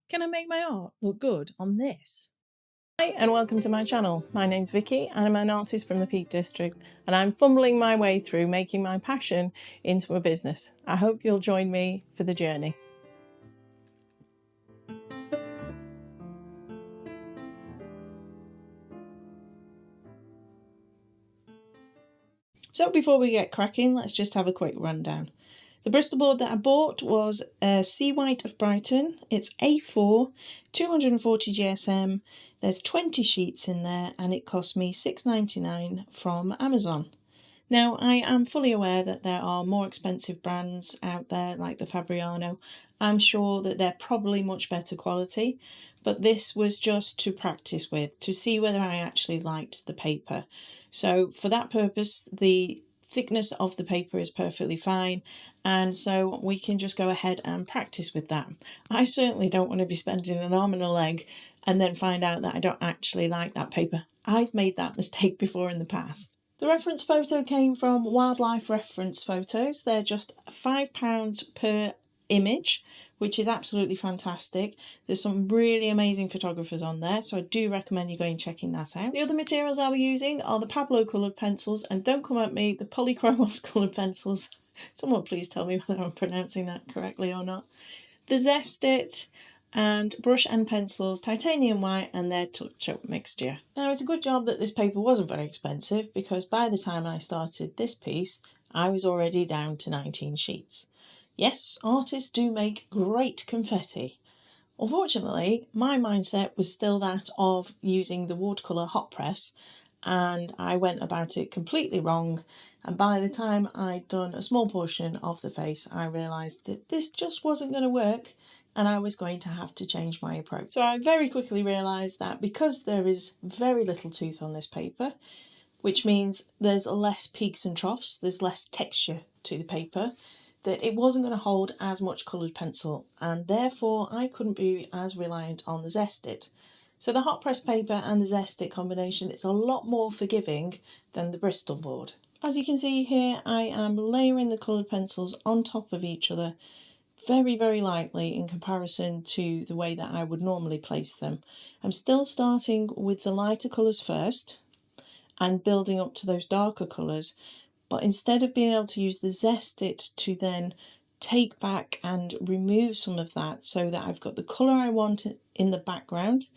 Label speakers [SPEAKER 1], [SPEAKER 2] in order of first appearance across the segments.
[SPEAKER 1] Can I make my art look good on this? Hi and welcome to my channel. My name's Vicky and I'm an artist from the Peak District and I'm fumbling my way through making my passion into a business. I hope you'll join me for the journey. So before we get cracking, let's just have a quick rundown. The Bristol board that I bought was a Sea White of Brighton. It's A4, 240 GSM. There's 20 sheets in there and it cost me £6.99 from Amazon. Now, I am fully aware that there are more expensive brands out there like the Fabriano. I'm sure that they're probably much better quality, but this was just to practice with, to see whether I actually liked the paper. So for that purpose, the thickness of the paper is perfectly fine, and so we can just go ahead and practice with that. I certainly don't want to be spending an arm and a leg and then find out that I don't actually like that paper. I've made that mistake before in the past. The reference photo came from Wildlife Reference Photos. They're just £5 per image, which is absolutely fantastic. There's some really amazing photographers on there, so I do recommend you going and checking that out. The other materials I'll be using are the Pablo coloured pencils, and don't come at me, the Polychromos coloured pencils. Someone please tell me whether I'm pronouncing that correctly or not. The Zest It, and brush and pencils, titanium white and their touch-up mixture. Now it's a good job that this paper wasn't very expensive, because by the time I started this piece I was already down to 19 sheets. Yes, artists do make great confetti. Unfortunately, my mindset was still that of using the watercolour hot press, and I went about it completely wrong, and by the time I'd done a small portion of the face I realised that this just wasn't going to work and I was going to have to change my approach. So I very quickly realised that because there is very little tooth on this paper, which means there's less peaks and troughs, there's less texture to the paper, that it wasn't going to hold as much coloured pencil, and therefore I couldn't be as reliant on the Zest It. So the hot press paper and the Zest It combination is a lot more forgiving than the Bristol board. As you can see here, I am layering the coloured pencils on top of each other very lightly in comparison to the way that I would normally place them. I'm still starting with the lighter colours first and building up to those darker colours, but instead of being able to use the Zest It to then take back and remove some of that so that I've got the colour I want in the background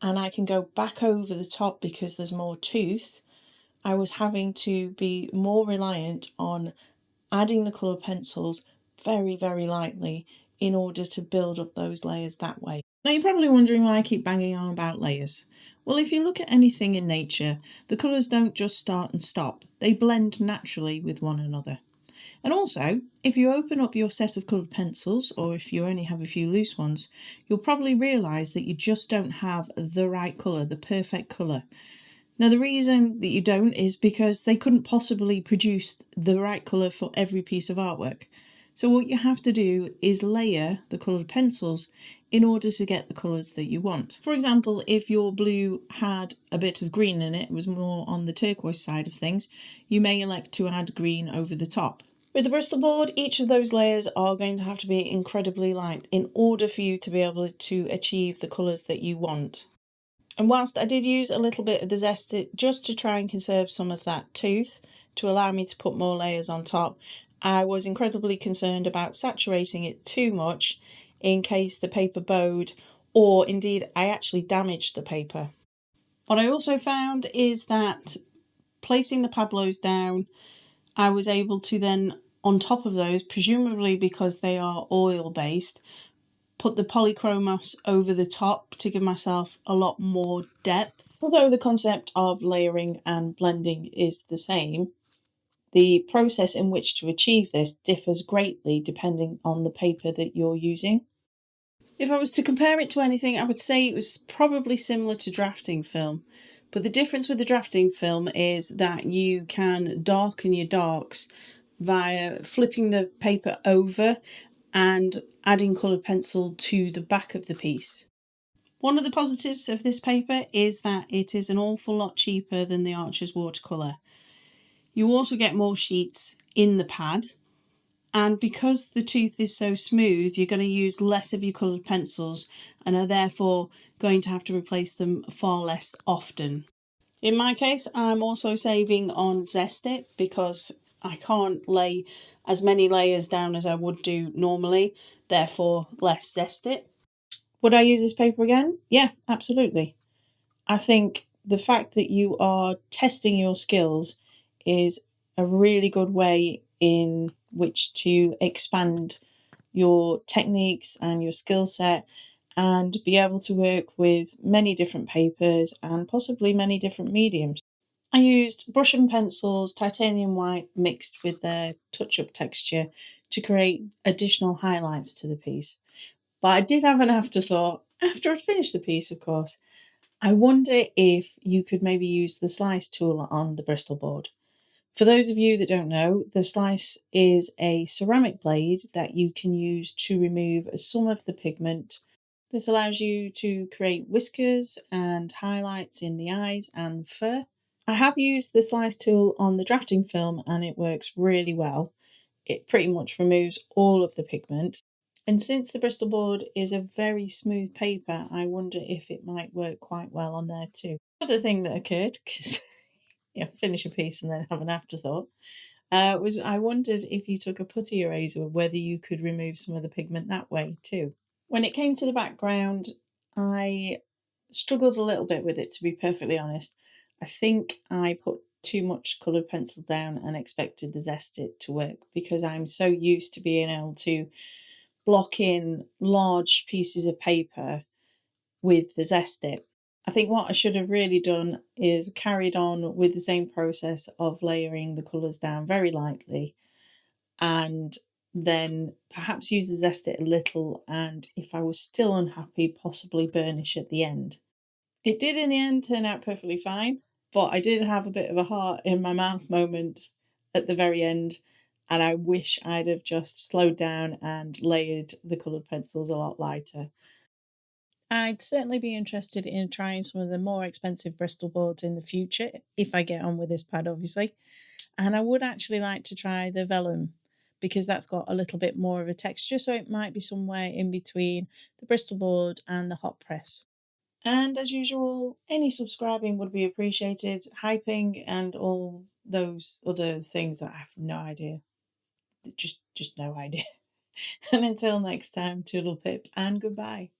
[SPEAKER 1] and I can go back over the top because there's more tooth, I was having to be more reliant on adding the colour pencils very lightly in order to build up those layers that way. Now you're probably wondering why I keep banging on about layers. Well, if you look at anything in nature, the colours don't just start and stop, they blend naturally with one another. And also, if you open up your set of coloured pencils, or if you only have a few loose ones, you'll probably realise that you just don't have the right colour, the perfect colour. Now the reason that you don't is because they couldn't possibly produce the right colour for every piece of artwork. So what you have to do is layer the coloured pencils in order to get the colours that you want. For example, if your blue had a bit of green in it, was more on the turquoise side of things, you may elect to add green over the top. With the Bristol board, each of those layers are going to have to be incredibly light in order for you to be able to achieve the colours that you want. And whilst I did use a little bit of the Zest It just to try and conserve some of that tooth to allow me to put more layers on top, I was incredibly concerned about saturating it too much in case the paper bowed, or indeed I actually damaged the paper. What I also found is that placing the Pablos down, I was able to then, on top of those, presumably because they are oil based, put the Polychromos over the top to give myself a lot more depth. Although the concept of layering and blending is the same, the process in which to achieve this differs greatly depending on the paper that you're using. If I was to compare it to anything, I would say it was probably similar to drafting film. But the difference with the drafting film is that you can darken your darks via flipping the paper over and adding coloured pencil to the back of the piece. One of the positives of this paper is that it is an awful lot cheaper than the Archer's watercolour. You also get more sheets in the pad, And because the tooth is so smooth, you're going to use less of your coloured pencils and are therefore going to have to replace them far less often. In my case, I'm also saving on Zest It because I can't lay as many layers down as I would do normally, therefore less Zest It. Would I use this paper again? Yeah, absolutely. I think the fact that you are testing your skills is a really good way in which to expand your techniques and your skill set and be able to work with many different papers and possibly many different mediums. I used brush and pencils, titanium white mixed with their touch-up texture to create additional highlights to the piece. But I did have an afterthought, after I'd finished the piece, of course. I wonder if you could maybe use the slice tool on the Bristol board. For those of you that don't know, the slice is a ceramic blade that you can use to remove some of the pigment. This allows you to create whiskers and highlights in the eyes and the fur. I have used the slice tool on the drafting film and it works really well. It pretty much removes all of the pigment. And since the Bristol board is a very smooth paper, I wonder if it might work quite well on there too. Another thing that occurred, because finish a piece and then have an afterthought, was I wondered if you took a putty eraser, whether you could remove some of the pigment that way too. When it came to the background, I struggled a little bit with it, to be perfectly honest. I think I put too much coloured pencil down and expected the Zest It to work because I'm so used to being able to block in large pieces of paper with the Zest It. I think what I should have really done is carried on with the same process of layering the colours down very lightly and then perhaps use the Zest It a little, and if I was still unhappy, possibly burnish at the end. It did in the end turn out perfectly fine, but I did have a bit of a heart in my mouth moment at the very end, and I wish I'd have just slowed down and layered the coloured pencils a lot lighter. I'd certainly be interested in trying some of the more expensive Bristol boards in the future, if I get on with this pad, obviously. And I would actually like to try the vellum because that's got a little bit more of a texture, so it might be somewhere in between the Bristol board and the hot press. And as usual, any subscribing would be appreciated, hyping and all those other things that I have no idea. Just no idea. And until next time, toodle pip and goodbye.